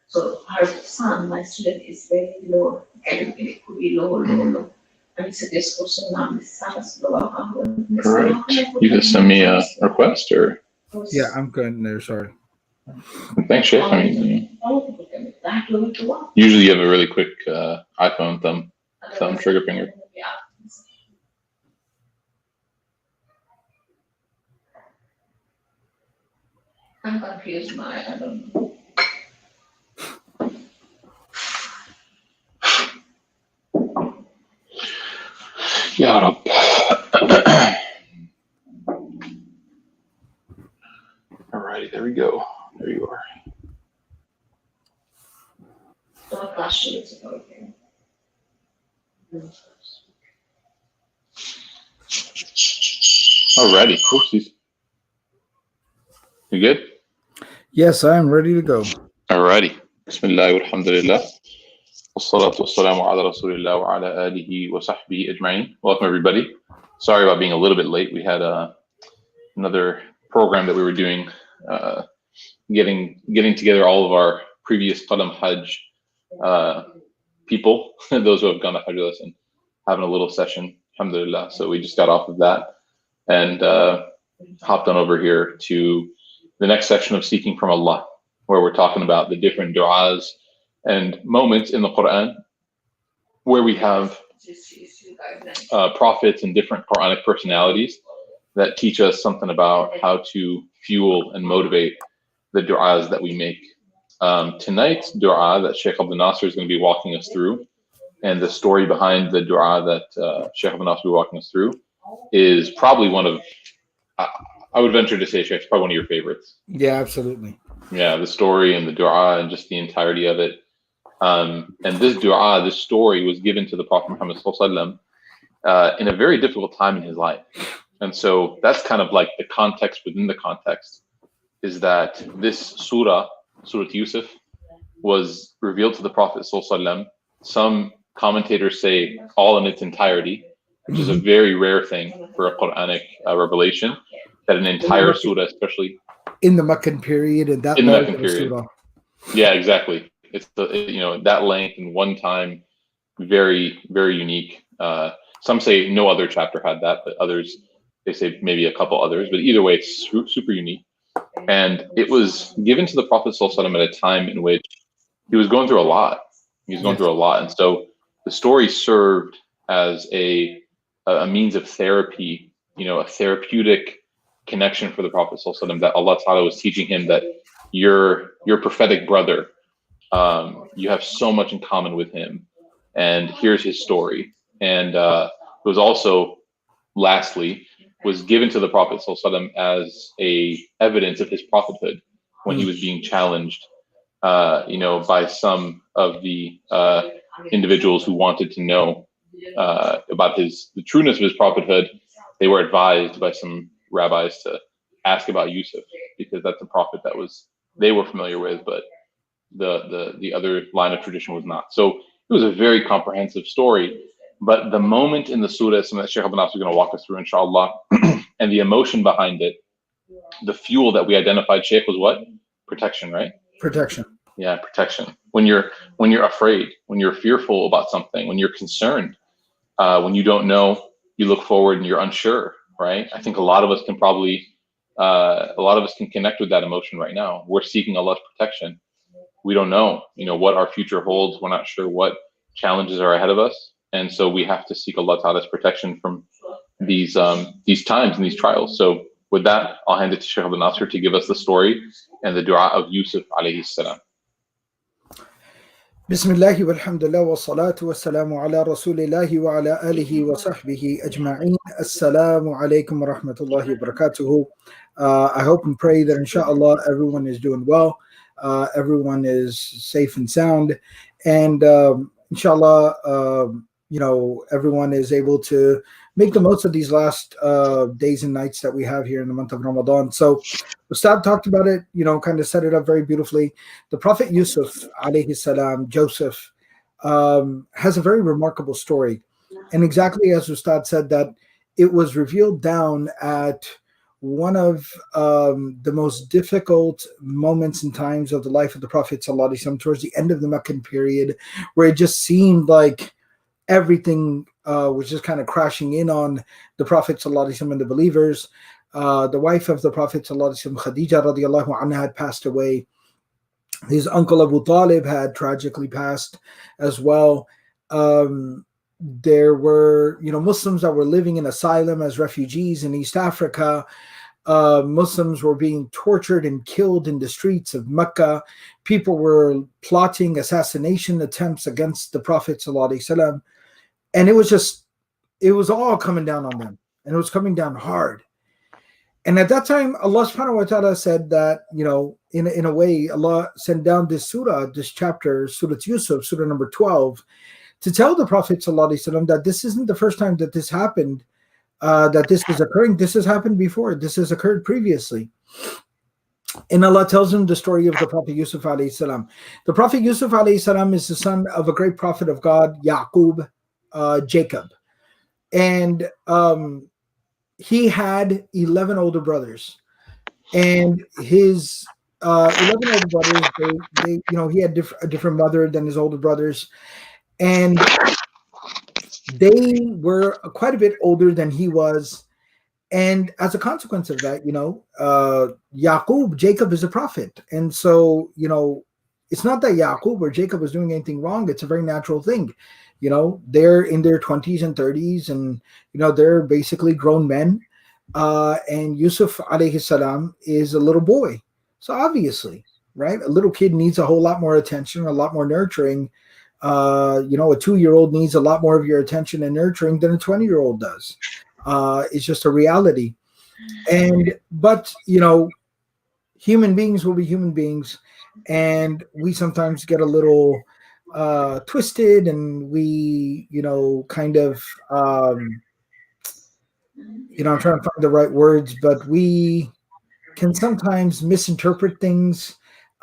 So her son, my student, is very low, academically could be low. And it's a discourse on Right. You just send me a request, or Yeah, I'm good there. Sorry. thanks, Shaykh. I mean, usually you have a really quick iPhone thumb trigger finger. I'm confused, I don't know. Ya Rab. Alrighty, there we go. There you are. Alrighty, oopsies. You good? Yes, I am ready to go. Alrighty. Bismillah walhamdulillah. Wassalatu wassalamu ala rasulillah wa ala alihi wa sahbihi ajma'in. Welcome everybody. Sorry about being a little bit late. We had another program that we were doing, getting together all of our previous Qalam Hajj people, those who have gone to Hajj with us, and having a little session, alhamdulillah. So we just got off of that and hopped on over here to the next section of Seeking from Allah, where we're talking about the different du'as and moments in the Qur'an where we have prophets and different Quranic personalities that teach us something about how to fuel and motivate the du'as that we make. Tonight's du'a that Shaykh AbdulNasir is going to be walking us through, and the story behind the du'a that Shaykh AbdulNasir will be walking us through, is probably one of, I would venture to say, Shaykh, it's probably one of your favorites. Yeah, absolutely. Yeah, the story and the du'a and just the entirety of it. And this du'a, this story was given to the Prophet Muhammad Sallallahu Alaihi Wasallam in a very difficult time in his life. And so that's kind of like the context within the context, is that this Surah Yusuf, was revealed to the Prophet Sallallahu Alaihi Wasallam. Some commentators say all in its entirety, which is a very rare thing for a Quranic revelation, that an entire surah, especially in the Meccan period, and that in the Meccan period. Surah. Yeah, exactly. It's that length in one time, very, very unique. Some say no other chapter had that, but others, they say maybe a couple others, but either way, it's super unique. And it was given to the Prophet ﷺ at a time in which he was going through a lot. And so the story served as a means of therapy, a therapeutic connection for the Prophet ﷺ, that Allah Ta'ala was teaching him that your prophetic brother, you have so much in common with him, and here's his story. And it was also, lastly, was given to the Prophet ﷺ as a evidence of his prophethood when he was being challenged, by some of the individuals who wanted to know about the trueness of his prophethood. They were advised by some rabbis to ask about Yusuf, because that's a prophet that they were familiar with, but the other line of tradition was not. So it was a very comprehensive story. But the moment in the surah, something that Shaykh AbdulNasir is going to walk us through, inshallah, and the emotion behind it, the fuel that we identified, Shaykh, was what? Protection, right? Protection. Yeah, protection. When you're afraid, when you're fearful about something, when you're concerned, when you don't know, you look forward and you're unsure, right? I think a lot of us can connect with that emotion right now. We're seeking Allah's protection. We don't know, what our future holds. We're not sure what challenges are ahead of us. And so we have to seek Allah Ta'ala's protection from these times and these trials. So with that, I'll hand it to Shaykh AbdulNasir to give us the story and the dua of Yusuf alayhi salam. Bismillahi walhamdulillah wa salatu wa salamu ala rasulillahi wa ala alihi wa sahbihi ajma'in. Assalamu alaikum wa rahmatullahi wa barakatuhu. I hope and pray that inshallah everyone is doing well. Everyone is safe and sound. And inshallah, everyone is able to make the most of these last days and nights that we have here in the month of Ramadan. So Ustadh talked about it, kind of set it up very beautifully. The Prophet Yusuf, alayhi salam, Joseph, has a very remarkable story. And exactly as Ustadh said, that it was revealed down at one of the most difficult moments and times of the life of the Prophet ﷺ, towards the end of the Meccan period, where it just seemed like everything was just kind of crashing in on the Prophet ﷺ and the believers. The wife of the Prophet ﷺ, Khadija radiallahu anha, had passed away. His uncle Abu Talib had tragically passed as well. There were, Muslims that were living in asylum as refugees in East Africa. Muslims were being tortured and killed in the streets of Mecca. People were plotting assassination attempts against the Prophet ﷺ. And it was all coming down on them. And it was coming down hard. And at that time, Allah subhanahu wa ta'ala said that, in a way, Allah sent down this surah, this chapter, Surah Yusuf, surah number 12, to tell the Prophet ﷺ that this isn't the first time that this happened, that this is occurring. This has happened before. This has occurred previously. And Allah tells him the story of the Prophet Yusuf alayhi salam. The Prophet Yusuf alayhi salam is the son of a great prophet of God, Yaqub, Jacob. And he had 11 older brothers. And his 11 older brothers, they he had a different mother than his older brothers. And they were quite a bit older than he was. And as a consequence of that, Yaqub, Jacob, is a prophet. And so, it's not that Yaqub or Jacob was doing anything wrong. It's a very natural thing. They're in their 20s and 30s, and, they're basically grown men. And Yusuf alayhi salam is a little boy. So obviously, right, a little kid needs a whole lot more attention, a lot more nurturing. A 2-year-old needs a lot more of your attention and nurturing than a 20-year-old does. It's just a reality. But human beings will be human beings, and we sometimes get a little twisted, and we, kind of, I'm trying to find the right words, but we can sometimes misinterpret things,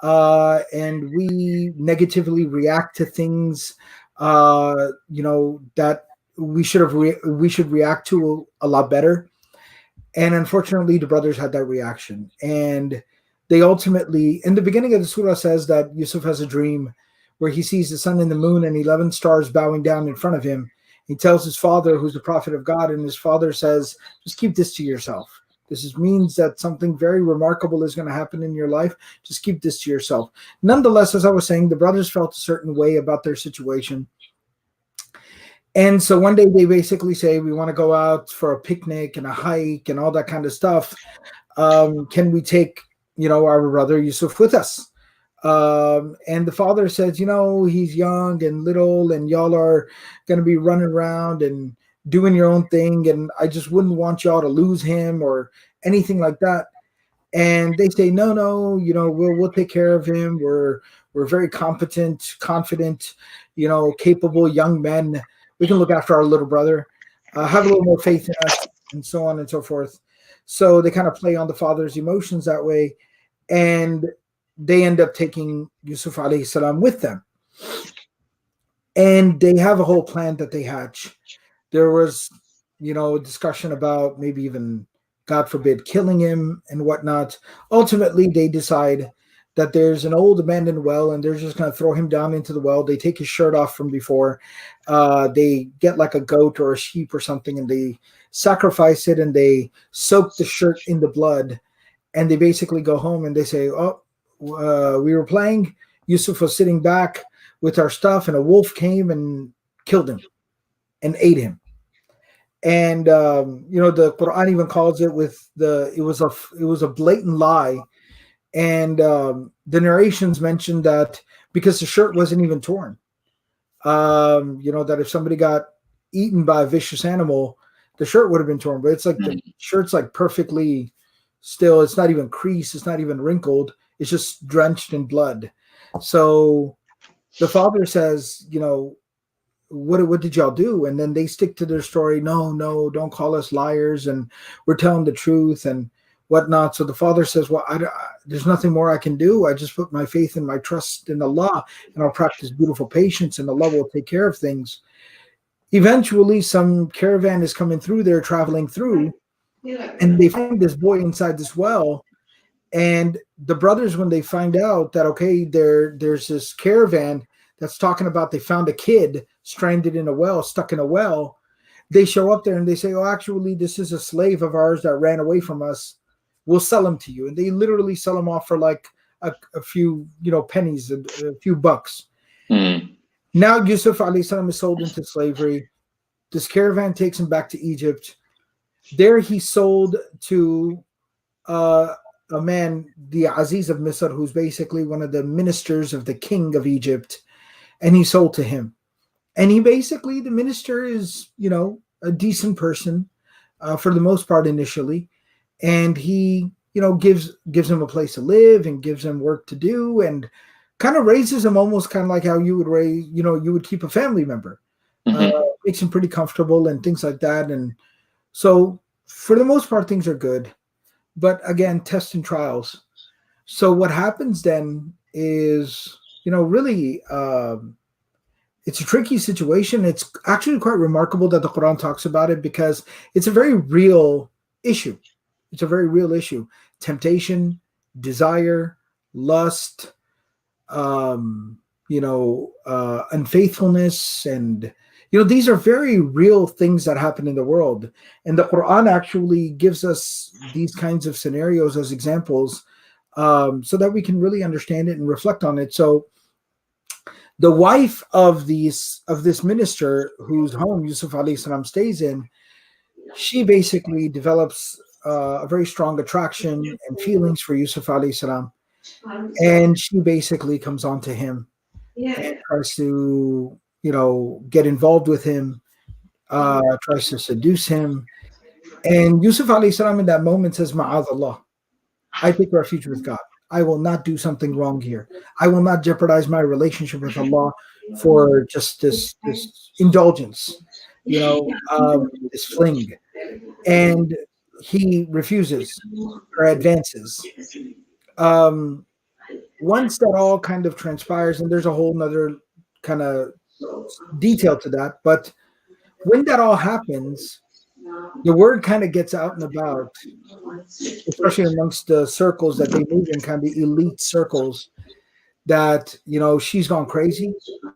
and we negatively react to things, that we should react to a lot better. And unfortunately, the brothers had that reaction, and they ultimately, in the beginning of the surah, says that Yusuf has a dream where he sees the sun and the moon and 11 stars bowing down in front of him. He tells his father, who's the prophet of God, and his father says, just keep this to yourself. This means that something very remarkable is going to happen in your life. Just keep this to yourself. Nonetheless, as I was saying, the brothers felt a certain way about their situation. And so one day they basically say, we want to go out for a picnic and a hike and all that kind of stuff. Can we take, our brother Yusuf with us? And the father says, he's young and little, and y'all are going to be running around and doing your own thing, and I just wouldn't want y'all to lose him or anything like that. And they say, no, we'll take care of him. We're very competent, confident, capable young men. We can look after our little brother. Have a little more faith in us, and so on and so forth. So they kind of play on the father's emotions that way, and they end up taking Yusuf alayhi salam with them. And they have a whole plan that they hatch. There was, a discussion about maybe even, God forbid, killing him and whatnot. Ultimately, they decide that there's an old abandoned well, and they're just going to throw him down into the well. They take his shirt off from before. They get like a goat or a sheep or something, and they sacrifice it, and they soak the shirt in the blood. And they basically go home and they say, we were playing. Yusuf was sitting back with our stuff, and a wolf came and killed him and ate him. And the Qur'an even calls it it was a blatant lie. And the narrations mention that because the shirt wasn't even torn, that if somebody got eaten by a vicious animal, the shirt would have been torn. But it's like the shirt's like perfectly still. It's not even creased. It's not even wrinkled. It's just drenched in blood. So the father says, what did y'all do? And then they stick to their story. No, don't call us liars, and we're telling the truth and whatnot. So the father says, well, there's nothing more I can do. I just put my faith and my trust in Allah, and I'll practice beautiful patience, and Allah will take care of things. Eventually, some caravan is coming through there, traveling through, And they find this boy inside this well. And the brothers, when they find out that, okay, there's this caravan that's talking about they found a kid stranded in a well, stuck in a well, they show up there and they say, oh, actually, this is a slave of ours that ran away from us. We'll sell him to you. And they literally sell him off for like a few, pennies, a few bucks. Mm. Now Yusuf alayhi salam is sold into slavery. This caravan takes him back to Egypt. There he's sold to a man, the Aziz of Misr, who's basically one of the ministers of the king of Egypt, and he's sold to him. And he basically, the minister is, a decent person for the most part initially, and he, gives him a place to live and gives him work to do and kind of raises him almost kind of like how you would raise, you would keep a family member. Makes him pretty comfortable and things like that. And so for the most part, things are good. But again, tests and trials. So what happens then is, really, it's a tricky situation. It's actually quite remarkable that the Quran talks about it because it's a very real issue. It's a very real issue. Temptation, desire, lust, unfaithfulness, and these are very real things that happen in the world. And the Quran actually gives us these kinds of scenarios as examples so that we can really understand it and reflect on it. So the wife of this minister whose home Yusuf alayhi salam stays in, she basically develops a very strong attraction and feelings for Yusuf alayhi salam. And she basically comes on to him and tries to, get involved with him, tries to seduce him. And Yusuf alayhi salam in that moment says, Ma'adallah, I take refuge with God. I will not do something wrong here. I will not jeopardize my relationship with Allah for just this indulgence, this fling. And he refuses or advances. Once that all kind of transpires, and there's a whole nother kind of detail to that, but when that all happens, the word kind of gets out and about, especially amongst the circles that they move in, kind of the elite circles, that she's gone crazy,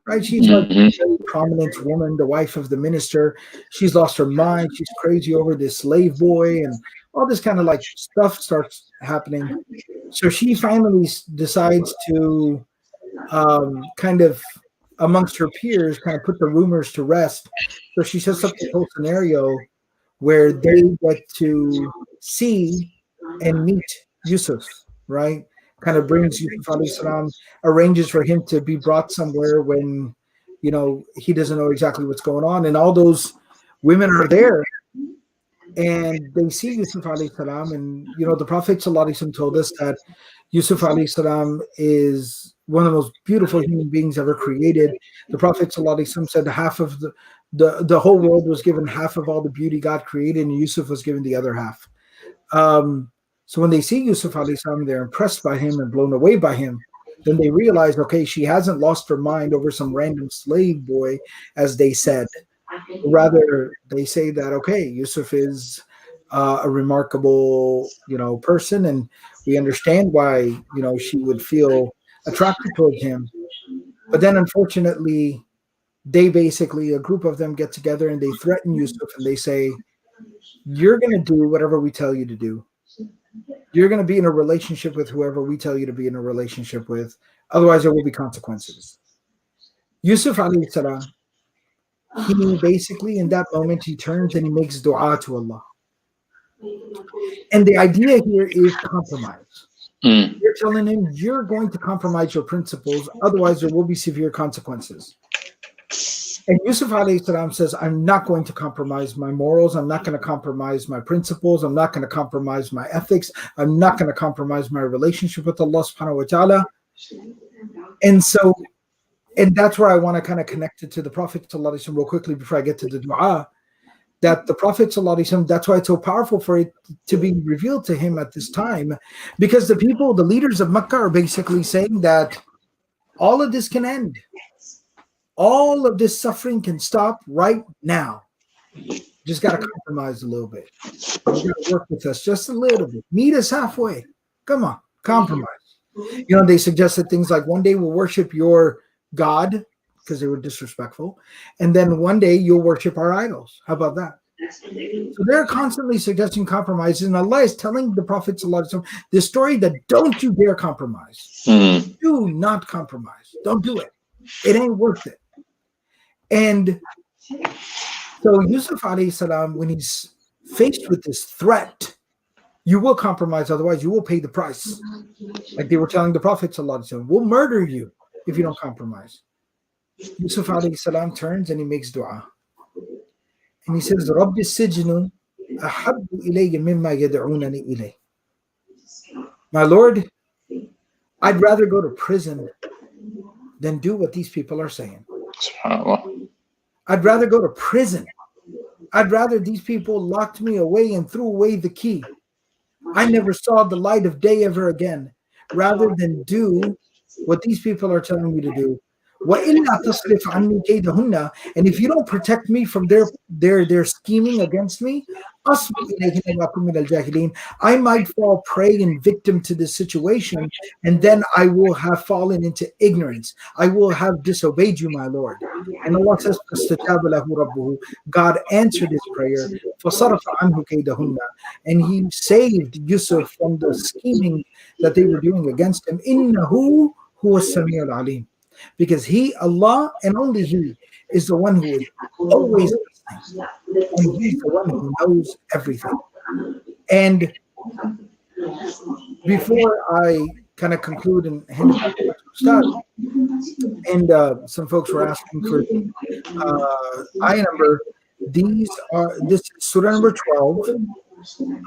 right? She's like a very prominent woman, the wife of the minister. She's lost her mind. She's crazy over this slave boy, and all this kind of like stuff starts happening. So she finally decides to kind of amongst her peers kind of put the rumors to rest. So she sets up this whole scenario where they get to see and meet Yusuf, right? Kind of brings Yusuf alayhi salam, arranges for him to be brought somewhere when, he doesn't know exactly what's going on. And all those women are there and they see Yusuf alayhi salam. And, the Prophet sallallahu alaihi wasallam told us that Yusuf alayhi salam is one of the most beautiful human beings ever created. The Prophet sallallahu alaihi wasallam said half of the whole world was given half of all the beauty God created, and Yusuf was given the other half. So when they see Yusuf alayhi salam, they're impressed by him and blown away by him. Then they realize, okay, she hasn't lost her mind over some random slave boy, as they said. Rather, they say that, okay, Yusuf is a remarkable, person, and we understand why, she would feel attracted towards him. But then, unfortunately, they basically, a group of them get together and they threaten Yusuf and they say, you're going to do whatever we tell you to do. You're going to be in a relationship with whoever we tell you to be in a relationship with. Otherwise, there will be consequences. Yusuf alayhi salam, he basically, in that moment, he turns and he makes dua to Allah. And the idea here is compromise. You're telling him you're going to compromise your principles, otherwise there will be severe consequences. And Yusuf alayhi salam says, I'm not going to compromise my morals. I'm not going to compromise my principles. I'm not going to compromise my ethics. I'm not going to compromise my relationship with Allah subhanahu wa ta'ala. And that's where I want to kind of connect it to the Prophet sallallahu alaihi wasallam real quickly before I get to the dua. That the Prophet sallallahu alaihi wasallam, that's why it's so powerful for it to be revealed to him at this time, because the leaders of Makkah are basically saying that all of this can end. All of this suffering can stop right now. Just got to compromise a little bit. You got to work with us just a little bit. Meet us halfway. Come on, compromise. They suggested things like one day we'll worship your God because they were disrespectful, and then one day you'll worship our idols. How about that? So they're constantly suggesting compromises, and Allah is telling the Prophet ﷺ this story that don't you dare compromise. Do not compromise. Don't do it. It ain't worth it. And so Yusuf alayhi salam, when he's faced with this threat, you will compromise, otherwise you will pay the price. Like they were telling the Prophet ﷺ, we'll murder you if you don't compromise. Yusuf alayhi salam turns and he makes dua. And he says, Rabbi sijnu ahabbu ilayya mimma yad'unani ilayh. My Lord, I'd rather go to prison than do what these people are saying. I'd rather go to prison. I'd rather these people locked me away and threw away the key. I never saw the light of day ever again, rather than do what these people are telling me to do. And if you don't protect me from their scheming against me, I might fall prey and victim to this situation, and then I will have fallen into ignorance. I will have disobeyed you, my Lord. And Allah says, God answered his prayer, and he saved Yusuf from the scheming that they were doing against him. Innahu huwa as-sami'ul alim. Because he, Allah, and only he is the one who is always listening. And he's the one who knows everything. And before I kind of conclude and hand it back to Ustadh, and some folks were asking for ayah number. This is Surah number 12,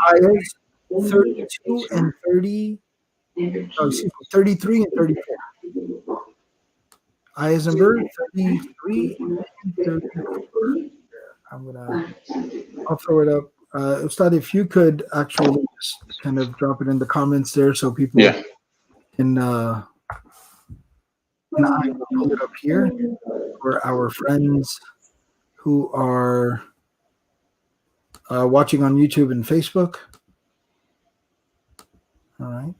ayahs 32 and 30. Oh, excuse me, 33 and 34. Ayahs number 33 and 34. I'll throw it up. Ustadh, if you could actually just kind of drop it in the comments there so people can I will pull it up here for our friends who are watching on YouTube and Facebook. All right.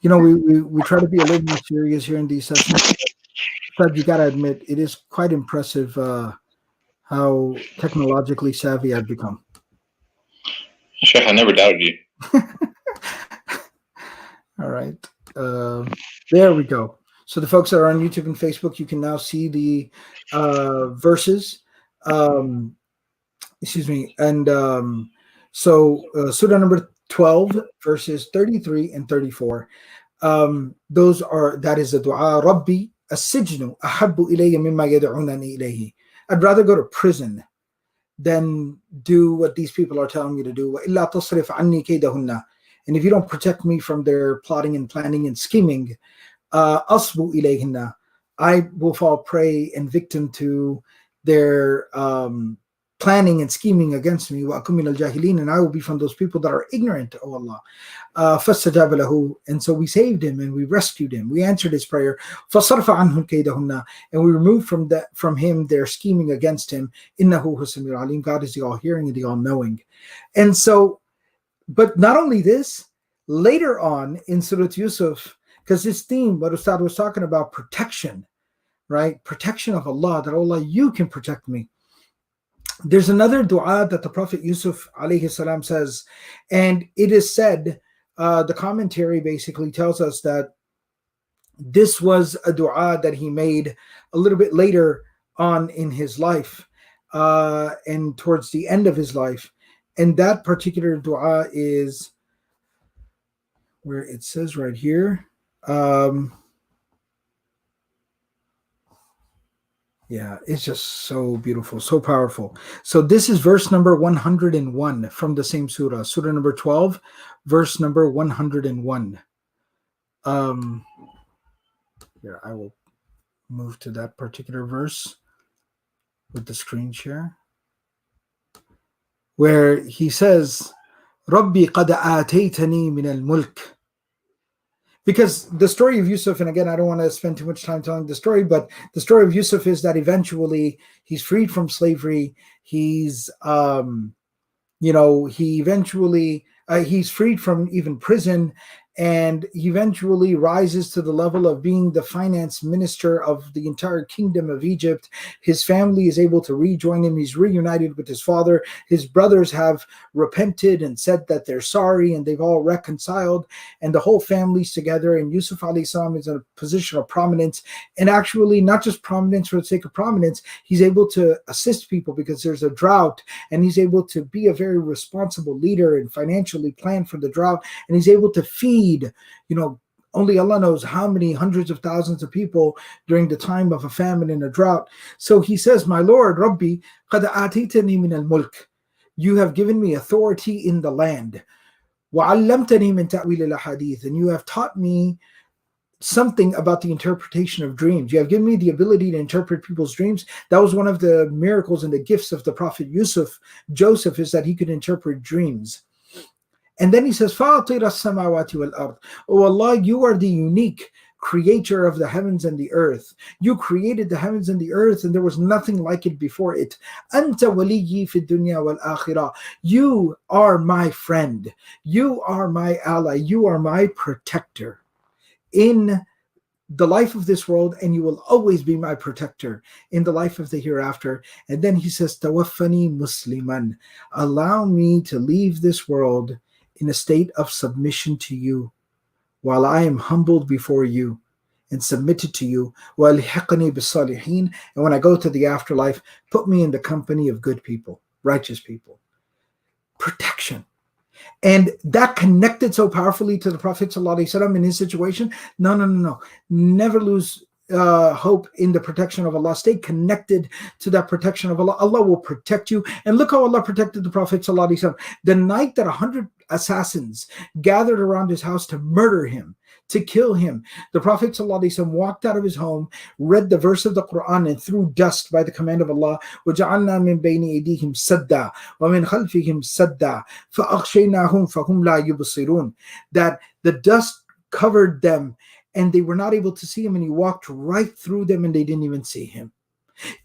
We try to be a little more serious here in these sessions, but you got to admit, it is quite impressive how technologically savvy I've become. Shaykh, I never doubted you. All right. There we go. So the folks that are on YouTube and Facebook, you can now see the verses. Excuse me. And so Surah number 12, verses 33 and 34. That is the dua. Rabbi as-sijnu ahabbu ilayya mimma yad'unani ilayhi. I'd rather go to prison than do what these people are telling me to do. وَإِلَّا تَصْرِفْ عَنِّي كَيْدَهُنَّ. And if you don't protect me from their plotting and planning and scheming, أَصْبُ إِلَيْهِنَّ. I will fall prey and victim to their planning and scheming against me. وَأَكُمْ مِنَ الْجَاهِلِينَ. And I will be from those people that are ignorant, O Allah. فَاسْتَجَابَ لَهُ. And so we saved him and we rescued him. We answered his prayer. فَصَرْفَ عَنْهُ كَيْدَهُنَّ. And we removed from him their scheming against him. إِنَّهُ هُوَ السَّمِيعُ الْعَلِيمُ. God is the all-hearing and the all-knowing. And so, but not only this, later on in Surah Yusuf, because this theme, what Ustadh was talking about, protection, right? Protection of Allah, that Allah, you can protect me. There's another dua that the Prophet Yusuf alayhi salam says, and it is said, the commentary basically tells us that this was a dua that he made a little bit later on in his life, and towards the end of his life. And that particular dua is where it says right here. Yeah, it's just so beautiful, so powerful. So this is verse number 101 from the same surah, surah number 12, verse number 101. Here, I will move to that particular verse with the screen share, where he says, Rabbi qad ataytani min al-mulk. Because the story of Yusuf, and again, I don't want to spend too much time telling the story, but the story of Yusuf is that eventually he's freed from slavery. He's, he eventually, he's freed from even prison, and he eventually rises to the level of being the finance minister of the entire kingdom of Egypt. His family is able to rejoin him. He's reunited with his father. His brothers have repented and said that they're sorry, and they've all reconciled, and the whole family's together. And Yusuf alayhi salam is in a position of prominence, and actually not just prominence for the sake of prominence. He's able to assist people because there's a drought, and he's able to be a very responsible leader and financially plan for the drought, and he's able to feed, only Allah knows how many hundreds of thousands of people during the time of a famine and a drought. So he says, my Lord, Rabbi, قَدْ آتِيتَنِي مِنَ الْمُلْكِ, you have given me authority in the land. وَعَلَّمْتَنِي مِنْ تَأْوِيلِ الْأَحَادِيثِ, and you have taught me something about the interpretation of dreams. You have given me the ability to interpret people's dreams. That was one of the miracles and the gifts of the Prophet Joseph, is that he could interpret dreams. And then he says, فَاطِرَ السَّمَاوَاتِ وَالْأَرْضِ, oh Allah, you are the unique creator of the heavens and the earth. You created the heavens and the earth, and there was nothing like it before it. أَنْتَ وَلِيِّي فِي الدُّنْيَا وَالْآخِرَةِ, you are my friend. You are my ally. You are my protector in the life of this world, and you will always be my protector in the life of the hereafter. And then he says, Tawaffani Musliman, allow me to leave this world in a state of submission to you, while I am humbled before you and submitted to you. وَالْحِقْنِي بِالصَّالِحِينَ, and when I go to the afterlife, put me in the company of good people, righteous people. Protection. And that connected so powerfully to the Prophet ﷺ in his situation. No. Never lose hope in the protection of Allah. Stay connected to that protection of Allah. Allah will protect you. And look how Allah protected the Prophet ﷺ. The night that 100 assassins gathered around his house to murder him, to kill him, the Prophet ﷺ walked out of his home, read the verse of the Qur'an, and threw dust by the command of Allah. وَجَعَلْنَا مِن بَيْنِ أَيْدِيهِمْ سَدًّا وَمِنْ خَلْفِهِمْ سَدًّا فَأَغْشَيْنَاهُمْ فَهُمْ لَا يُبْصِرُونَ, that the dust covered them and they were not able to see him, and he walked right through them and they didn't even see him.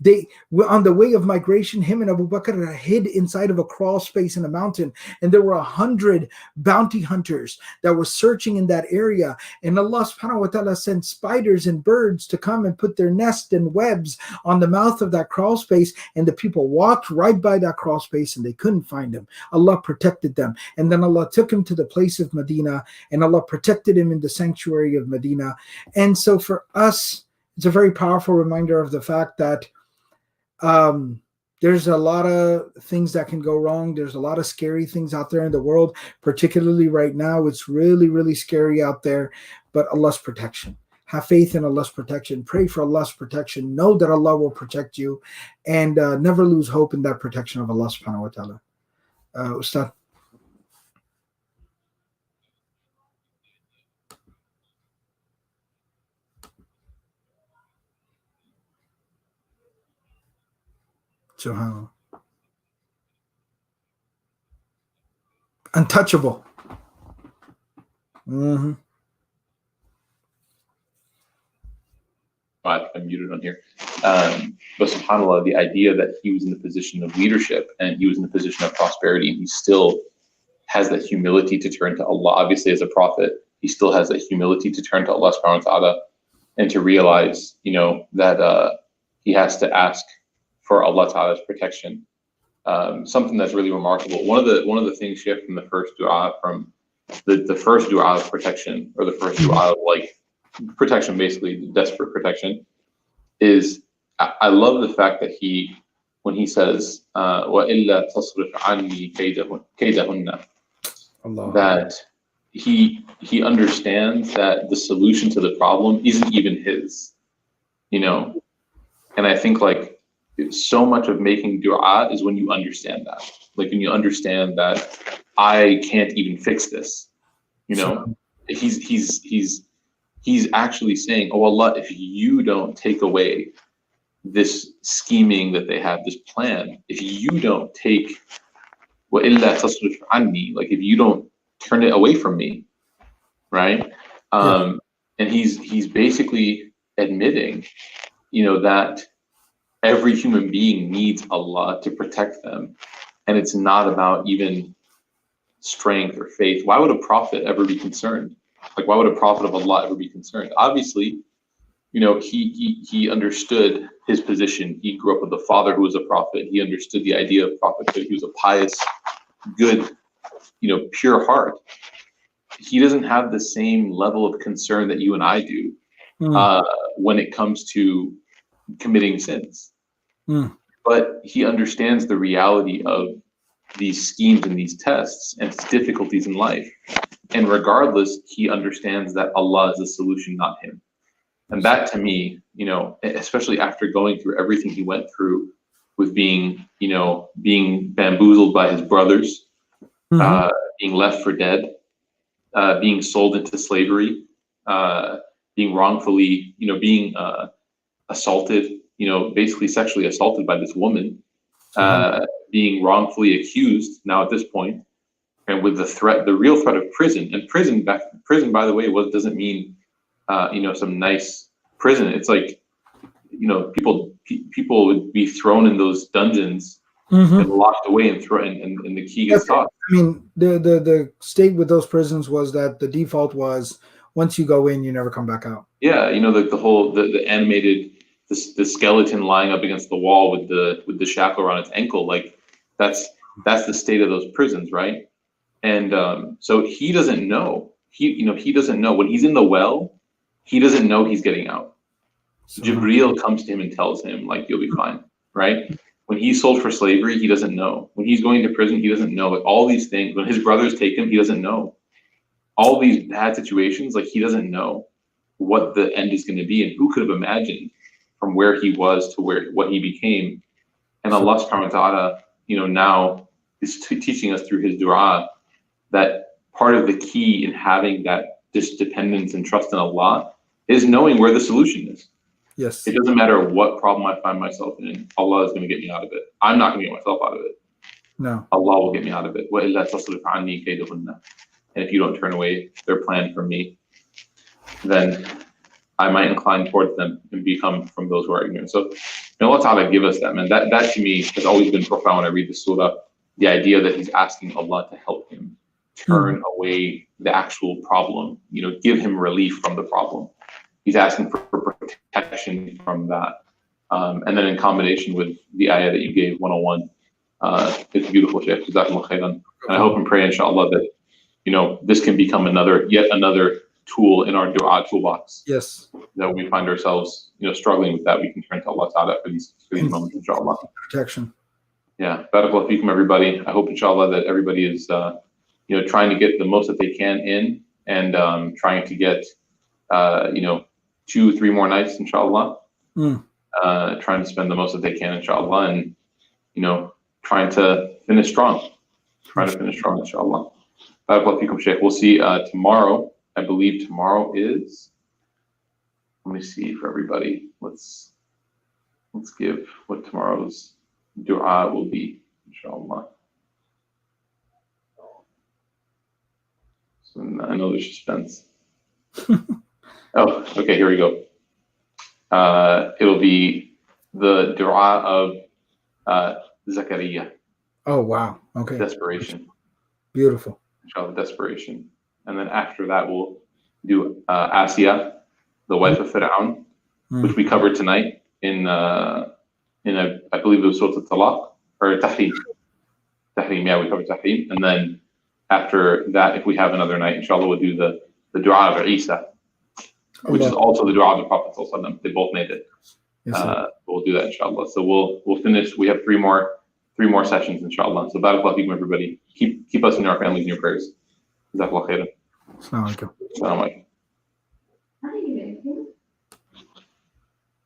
They were on the way of migration. Him and Abu Bakr hid inside of a crawl space in a mountain, and there were 100 bounty hunters that were searching in that area. And Allah subhanahu wa ta'ala sent spiders and birds to come and put their nest and webs on the mouth of that crawl space, and the people walked right by that crawl space and they couldn't find him. Allah protected them, and then Allah took him to the place of Medina, and Allah protected him in the sanctuary of Medina. And so for us, it's a very powerful reminder of the fact that there's a lot of things that can go wrong. There's a lot of scary things out there in the world, particularly right now. It's really, really scary out there, but Allah's protection. Have faith in Allah's protection. Pray for Allah's protection. Know that Allah will protect you, and never lose hope in that protection of Allah subhanahu wa ta'ala. Ustadh. SubhanAllah. Untouchable. Mm-hmm. I'm muted on here. But subhanAllah, the idea that he was in the position of leadership and he was in the position of prosperity, and he still has that humility to turn to Allah. Obviously, as a prophet, he still has that humility to turn to Allah subhanahu wa ta'ala and to realize, that he has to ask for Allah Ta'ala's protection. Something that's really remarkable. One of the things, Shaykh, from the first dua, from the first dua of protection, or the first dua of protection, basically desperate protection, is I love the fact that when he says وَإِلَّا تَصْرِفْ عَنِّي كَيْدَهُنَّ, that he understands that the solution to the problem isn't even his, and I think so much of making dua is when you understand that. When you understand that I can't even fix this, he's actually saying, oh Allah, if you don't take away this scheming that they have, this plan, if you don't take وَإِلَّا تَصْرِفْ عَنِّي, if you don't turn it away from me, right? And he's basically admitting, that every human being needs Allah to protect them, and it's not about even strength or faith. Why would a prophet ever be concerned? Like, why would a prophet of Allah ever be concerned? Obviously, he understood his position. He grew up with a father who was a prophet. He understood the idea of prophethood. He was a pious, good, pure heart. He doesn't have the same level of concern that you and I do when it comes to committing sins. But he understands the reality of these schemes and these tests and difficulties in life. And regardless, he understands that Allah is the solution, not him. And that, to me, especially after going through everything he went through with being bamboozled by his brothers, being left for dead, being sold into slavery, being wrongfully, being assaulted, basically sexually assaulted by this woman, being wrongfully accused now at this point, and with the real threat of prison. And prison, by the way, doesn't mean some nice prison. It's like, people would be thrown in those dungeons and locked away and the key gets tossed. I mean, the state with those prisons was that the default was once you go in, you never come back out. Yeah, the whole the animated the skeleton lying up against the wall with the shackle around its ankle, like that's the state of those prisons, right? And so he doesn't know. He doesn't know when he's in the well. He doesn't know he's getting out. Jibreel comes to him and tells him, like, you'll be fine, right? When he's sold for slavery, he doesn't know. When he's going to prison, he doesn't know. Like, all these things, when his brothers take him, he doesn't know. All these bad situations, like, he doesn't know what the end is going to be. And who could have imagined from where he was to what he became? And Allah subhanahu wa ta'ala, now is teaching us through his dua that part of the key in having that dependence and trust in Allah is knowing where the solution is. Yes. It doesn't matter what problem I find myself in, Allah is going to get me out of it. I'm not going to get myself out of it. No. Allah will get me out of it. And if you don't turn away their plan from me, then I might incline towards them and become from those who are ignorant. So may Allah Ta'ala give us that, man. That to me has always been profound when I read the surah. The idea that he's asking Allah to help him turn away the actual problem, give him relief from the problem. He's asking for protection from that. And then in combination with the ayah that you gave, 101, it's beautiful, Shaykh. Jazakumullah khairan. And I hope and pray, inshallah, that, this can become yet another tool in our dua toolbox. Yes. That we find ourselves, struggling with that, we can turn to Allah Ta'ala for these moments, inshallah. Protection. Yeah. Barakallahu feekum, everybody. I hope, inshallah, that everybody is, trying to get the most that they can in, and trying to get, 2-3 more nights, inshallah. Trying to spend the most that they can, inshallah, and, trying to finish strong. Inshallah. Barakallahu feekum, Shaykh. We'll see tomorrow. I believe tomorrow is, let me see for everybody. Let's give what tomorrow's dua will be, inshallah. So I know there's suspense. Oh, okay, here we go. It'll be the dua of Zakaria. Oh, wow. Okay. Desperation. Beautiful. Inshallah, desperation. And then after that, we'll do Asiya, the wife of Fir'aun, which we covered tonight in I believe it was Surah Talaq, or Tahrim. Yeah, we covered Tahrim. And then after that, if we have another night, inshallah, we'll do the dua of Isa, which is also the dua of the Prophet ﷺ. They both made it. Yes, we'll do that, inshallah. So we'll finish. We have three more sessions, inshallah. So barakallahu feekum, everybody. Keep us in our families in your prayers. Jazakallah khairan. Assalamu alaikum. Assalamu alaikum.